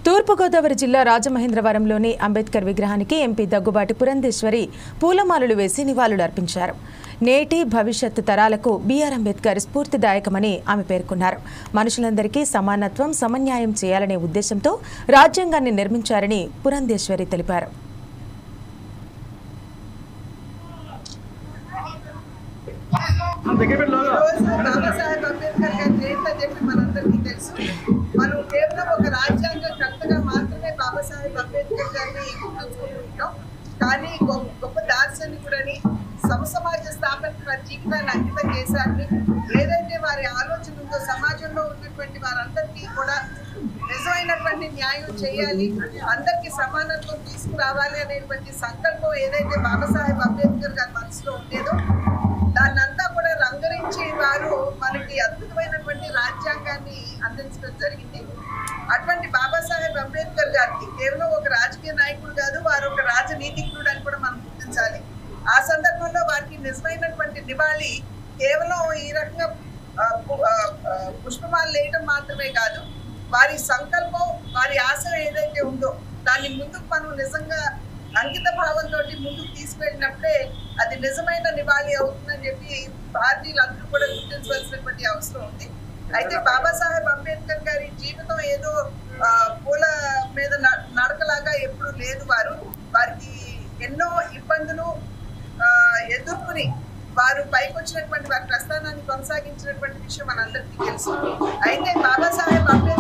తూర్పుగోదావరి జిల్లా రాజమహేంద్రవరంలోని అంబేద్కర్ విగ్రహానికి ఎంపీ దగ్గుబాటి పురంధేశ్వరి పూలమాలలు వేసి నివాళులు అర్పించారు. నేటి భవిష్యత్తు తరాలకు బీఆర్ అంబేద్కర్ స్ఫూర్తిదాయకమని ఆమె పేర్కొన్నారు. మనుషులందరికీ సమానత్వం, సమన్యాయం చేయాలనే ఉద్దేశంతో రాజ్యాంగాన్ని నిర్మించారని పురంధేశ్వరి తెలిపారు. మనం కేవలం ఒక రాజ్యాంగకర్తగా మాత్రమే బాబాసాహెబ్ అంబేద్కర్ గారిని గుర్తుంచుకుంటున్నాం. కానీ గొప్ప దార్శనికుడని, సమసమాజ స్థాపనకు వారి జీవితాన్ని అంకితం చేశారని, ఏదైతే వారి ఆలోచన ఉందో సమాజంలో ఉన్నటువంటి వారందరికీ కూడా నిజమైనటువంటి న్యాయం చేయాలి, అందరికీ సమానత్వం తీసుకురావాలి అనేటువంటి సంకల్పం ఏదైతే బాబాసాహెబ్ అంబేద్కర్ గారి మనసులో ఉండేదో దాన్నంతా కూడా రంగరించి వారు మనకి అద్భుతమైనటువంటి రాజ్యాంగాన్ని అందించడం జరిగింది. అటువంటి బాబాసాహెబ్ అంబేద్కర్ గారికి కేవలం ఒక రాజకీయ నాయకుడు కాదు, వారు ఒక రాజనీతిజ్ఞుడు అని కూడా మనం గుర్తించాలి. ఆ సందర్భంలో వారికి నిజమైనటువంటి నివాళి కేవలం ఈ రకంగా పుష్పమాలు వేయడం మాత్రమే కాదు, వారి సంకల్పం, వారి ఆశయం ఏదైతే ఉందో దాన్ని ముందుకు మనం నిజంగా అంకిత భావంతో ముందుకు తీసుకెళ్ళినప్పుడే అది నిజమైన నివాళి అవుతుందని చెప్పి భారతీయులందరూ కూడా గుర్తించవలసినటువంటి అవసరం ఉంది. అయితే బాబాసాహెబ్ అంబేద్కర్ గారి జీవితం ఏదో పూల మీద నడకలాగా ఎప్పుడు లేదు. వారికి ఎన్నో ఇబ్బందులు ఎదుర్కొని వారు పైకి వచ్చినటువంటి వారి ప్రస్థానాన్ని కొనసాగించినటువంటి విషయం మనందరికీ తెలుసు. అయితే బాబాసాహెబ్ అంబేద్కర్